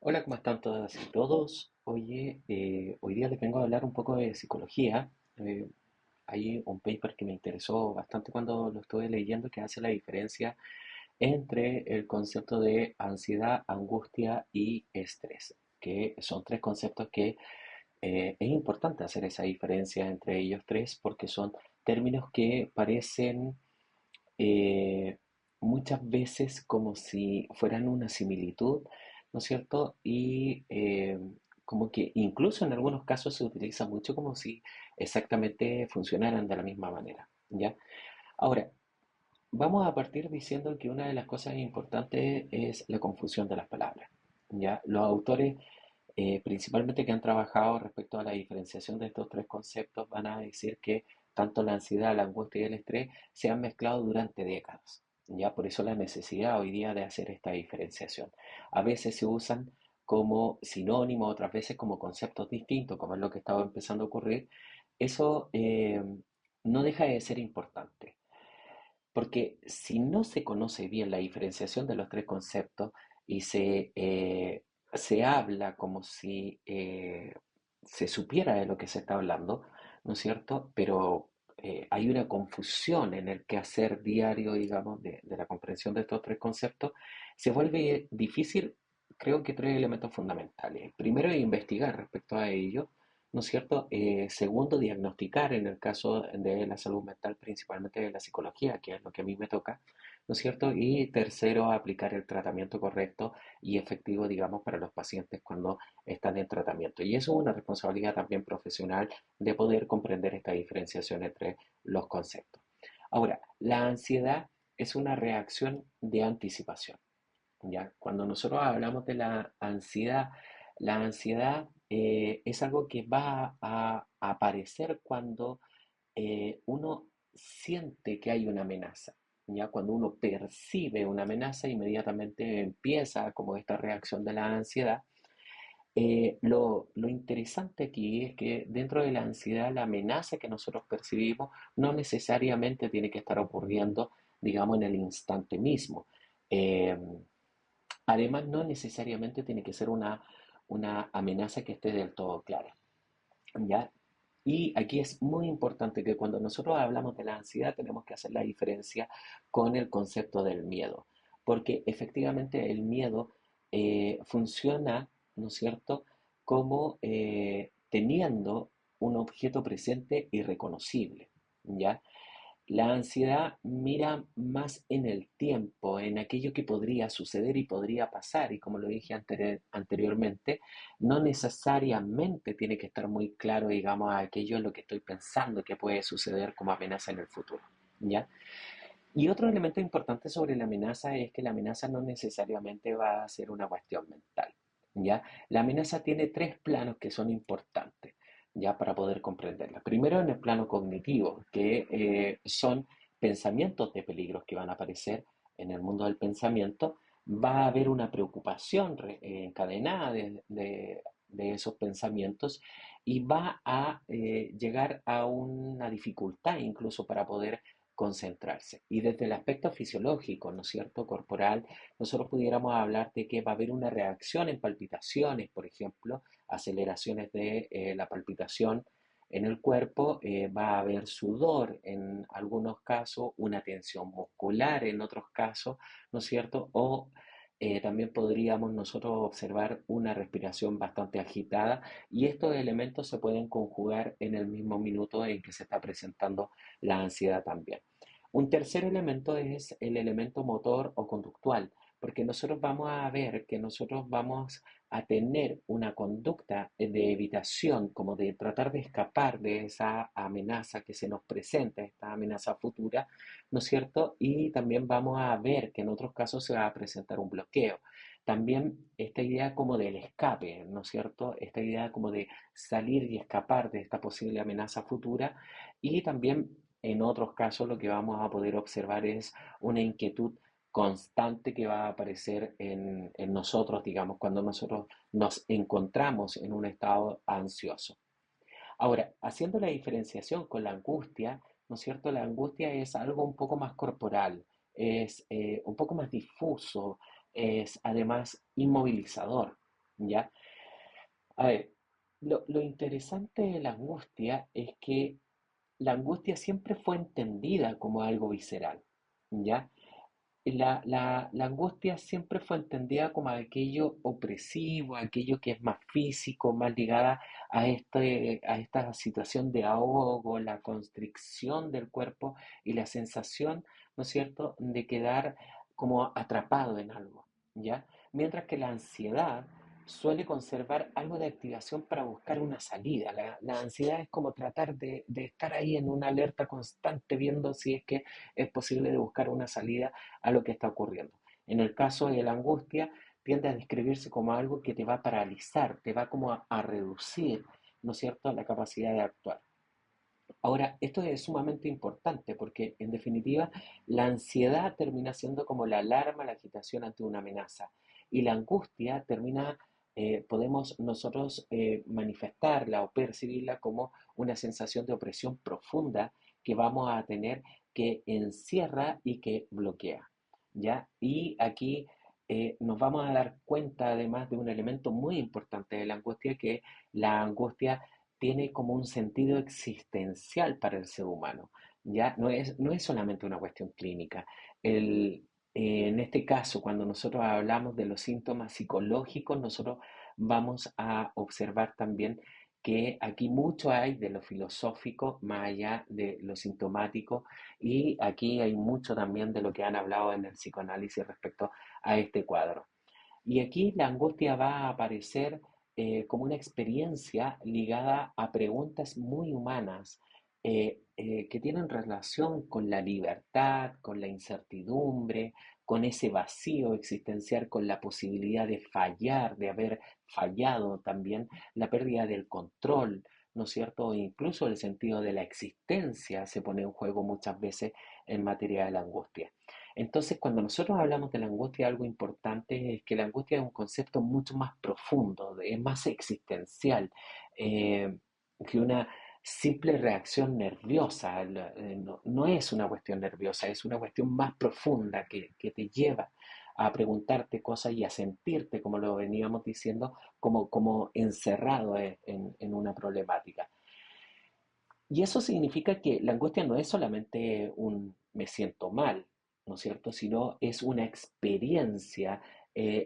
Hola, ¿cómo están todas y todos? Oye, hoy día les vengo a hablar un poco de psicología. Eh, Hay un paper que me interesó bastante cuando lo estuve leyendo que hace la diferencia entre el concepto de ansiedad, angustia y estrés, que son tres conceptos que es importante hacer esa diferencia entre ellos tres porque son términos que parecen eh, muchas veces como si fueran una similitud, ¿no es cierto? Y como que incluso en algunos casos se utiliza mucho como si exactamente funcionaran de la misma manera, ¿ya? Ahora, vamos a partir diciendo que una de las cosas importantes es la confusión de las palabras, ¿ya? Los autores, principalmente que han trabajado respecto a la diferenciación de estos tres conceptos, van a decir que tanto la ansiedad, la angustia y el estrés se han mezclado durante décadas, ¿ya? Por eso la necesidad hoy día de hacer esta diferenciación. A veces se usan como sinónimo, otras veces como conceptos distintos, como es lo que estaba empezando a ocurrir. Eso no deja de ser importante. Porque si no se conoce bien la diferenciación de los tres conceptos y se habla como si se supiera de lo que se está hablando, ¿no es cierto? Pero hay una confusión en el quehacer diario, digamos, de la comprensión de estos tres conceptos, se vuelve difícil, creo que tres elementos fundamentales. Primero, investigar respecto a ello. ¿No es cierto? Segundo, diagnosticar en el caso de la salud mental, principalmente de la psicología, que es lo que a mí me toca, ¿no es cierto? Y tercero, aplicar el tratamiento correcto y efectivo, digamos, para los pacientes cuando están en tratamiento. Y eso es una responsabilidad también profesional de poder comprender esta diferenciación entre los conceptos. Ahora, la ansiedad es una reacción de anticipación. ¿Ya? Cuando nosotros hablamos de la ansiedad es algo que va a aparecer cuando uno siente que hay una amenaza. ¿Ya? Cuando uno percibe una amenaza, inmediatamente empieza como esta reacción de la ansiedad. Lo interesante aquí es que dentro de la ansiedad, la amenaza que nosotros percibimos no necesariamente tiene que estar ocurriendo, digamos, en el instante mismo. Eh, Además, no necesariamente tiene que ser una amenaza que esté del todo clara, ¿ya? Y aquí es muy importante que cuando nosotros hablamos de la ansiedad tenemos que hacer la diferencia con el concepto del miedo, porque efectivamente el miedo funciona, ¿no es cierto?, como teniendo un objeto presente y reconocible, ¿ya? La ansiedad mira más en el tiempo, en aquello que podría suceder y podría pasar, y como lo dije anteriormente, no necesariamente tiene que estar muy claro, digamos, aquello en lo que estoy pensando que puede suceder como amenaza en el futuro, ¿ya? Y otro elemento importante sobre la amenaza es que la amenaza no necesariamente va a ser una cuestión mental, ¿ya? La amenaza tiene tres planos que son importantes, ¿ya? Para poder comprenderla. Primero, en el plano cognitivo, que son pensamientos de peligros que van a aparecer en el mundo del pensamiento. Va a haber una preocupación encadenada de esos pensamientos y va a llegar a una dificultad incluso para poder concentrarse. Y desde el aspecto fisiológico, ¿no es cierto?, corporal, nosotros pudiéramos hablar de que va a haber una reacción en palpitaciones, por ejemplo, aceleraciones de la palpitación en el cuerpo, va a haber sudor en algunos casos, una tensión muscular en otros casos, ¿no es cierto? O también podríamos nosotros observar una respiración bastante agitada y estos elementos se pueden conjugar en el mismo minuto en que se está presentando la ansiedad también. Un tercer elemento es el elemento motor o conductual, porque nosotros vamos a ver que nosotros vamos a tener una conducta de evitación, como de tratar de escapar de esa amenaza que se nos presenta, esta amenaza futura, ¿no es cierto? Y también vamos a ver que en otros casos se va a presentar un bloqueo. También esta idea como del escape, ¿no es cierto? Esta idea como de salir y escapar de esta posible amenaza futura y también en otros casos lo que vamos a poder observar es una inquietud constante que va a aparecer en nosotros, digamos, cuando nosotros nos encontramos en un estado ansioso. Ahora, haciendo la diferenciación con la angustia, ¿no es cierto? La angustia es algo un poco más corporal, es un poco más difuso, es además inmovilizador, ¿ya? A ver, lo interesante de la angustia es que la angustia siempre fue entendida como algo visceral, ¿ya? La angustia siempre fue entendida como aquello opresivo, aquello que es más físico, más ligada a esta situación de ahogo, la constricción del cuerpo y la sensación, ¿no es cierto?, de quedar como atrapado en algo, ¿ya? Mientras que la ansiedad suele conservar algo de activación para buscar una salida. La ansiedad es como tratar de estar ahí en una alerta constante, viendo si es que es posible de buscar una salida a lo que está ocurriendo. En el caso de la angustia, tiende a describirse como algo que te va a paralizar, te va como a reducir, ¿no es cierto?, la capacidad de actuar. Ahora, esto es sumamente importante porque, en definitiva, la ansiedad termina siendo como la alarma, la agitación ante una amenaza. Y la angustia podemos nosotros manifestarla o percibirla como una sensación de opresión profunda que vamos a tener, que encierra y que bloquea, ¿ya? Y aquí nos vamos a dar cuenta además de un elemento muy importante de la angustia, que la angustia tiene como un sentido existencial para el ser humano, ¿ya? No es solamente una cuestión clínica. En este caso, cuando nosotros hablamos de los síntomas psicológicos, nosotros vamos a observar también que aquí mucho hay de lo filosófico más allá de lo sintomático, y aquí hay mucho también de lo que han hablado en el psicoanálisis respecto a este cuadro. Y aquí la angustia va a aparecer como una experiencia ligada a preguntas muy humanas, que tienen relación con la libertad, con la incertidumbre, con ese vacío existencial, con la posibilidad de fallar, de haber fallado también, la pérdida del control, ¿no es cierto? Incluso el sentido de la existencia se pone en juego muchas veces en materia de la angustia. Entonces, cuando nosotros hablamos de la angustia, algo importante es que la angustia es un concepto mucho más profundo, es más existencial, eh, que una simple reacción nerviosa. No es una cuestión nerviosa, es una cuestión más profunda que te lleva a preguntarte cosas y a sentirte, como lo veníamos diciendo, como encerrado en una problemática. Y eso significa que la angustia no es solamente un me siento mal, ¿no es cierto? Sino es una experiencia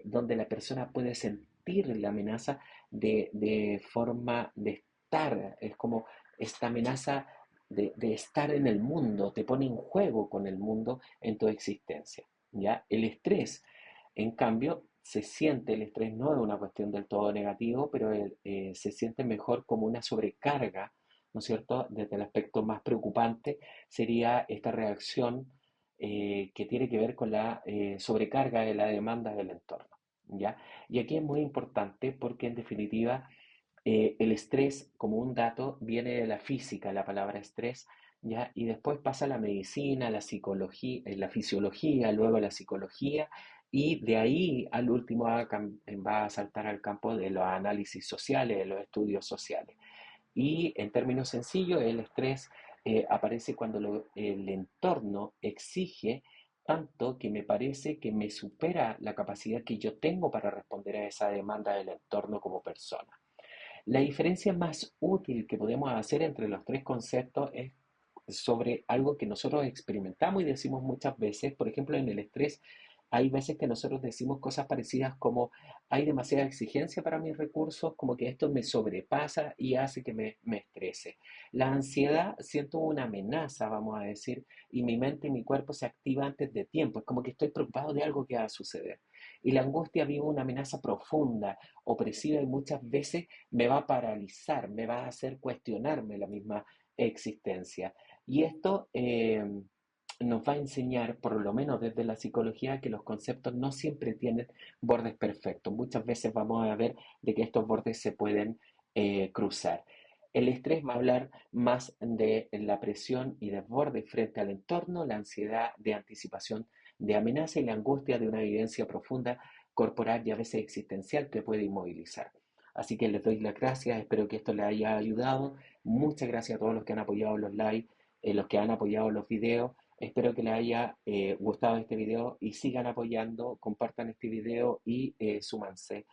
donde la persona puede sentir la amenaza de forma de estar. Es como esta amenaza de estar en el mundo, te pone en juego con el mundo en tu existencia, ¿ya? El estrés, en cambio, se siente, el estrés no es una cuestión del todo negativo, pero se siente mejor como una sobrecarga, ¿no es cierto? Desde el aspecto más preocupante sería esta reacción que tiene que ver con la sobrecarga de la demanda del entorno, ¿ya? Y aquí es muy importante porque, en definitiva, el estrés, como un dato, viene de la física, la palabra estrés, ¿ya? Y después pasa a la medicina, la psicología, la fisiología, luego la psicología, y de ahí al último va a saltar al campo de los análisis sociales, de los estudios sociales. Y en términos sencillos, el estrés aparece cuando el entorno exige tanto que me parece que me supera la capacidad que yo tengo para responder a esa demanda del entorno como persona. La diferencia más útil que podemos hacer entre los tres conceptos es sobre algo que nosotros experimentamos y decimos muchas veces. Por ejemplo, en el estrés hay veces que nosotros decimos cosas parecidas como hay demasiada exigencia para mis recursos, como que esto me sobrepasa y hace que me estrese. La ansiedad, siento una amenaza, vamos a decir, y mi mente y mi cuerpo se activa antes de tiempo. Es como que estoy preocupado de algo que va a suceder. Y la angustia vive una amenaza profunda, opresiva, y muchas veces me va a paralizar, me va a hacer cuestionarme la misma existencia. Y esto nos va a enseñar, por lo menos desde la psicología, que los conceptos no siempre tienen bordes perfectos. Muchas veces vamos a ver de que estos bordes se pueden cruzar. El estrés va a hablar más de la presión y desborde frente al entorno, la ansiedad de anticipación de amenaza, y la angustia de una vivencia profunda, corporal y a veces existencial, que puede inmovilizar. Así que les doy las gracias, espero que esto les haya ayudado. Muchas gracias a todos los que han apoyado los live, los que han apoyado los videos. Espero que les haya gustado este video y sigan apoyando, compartan este video y súmanse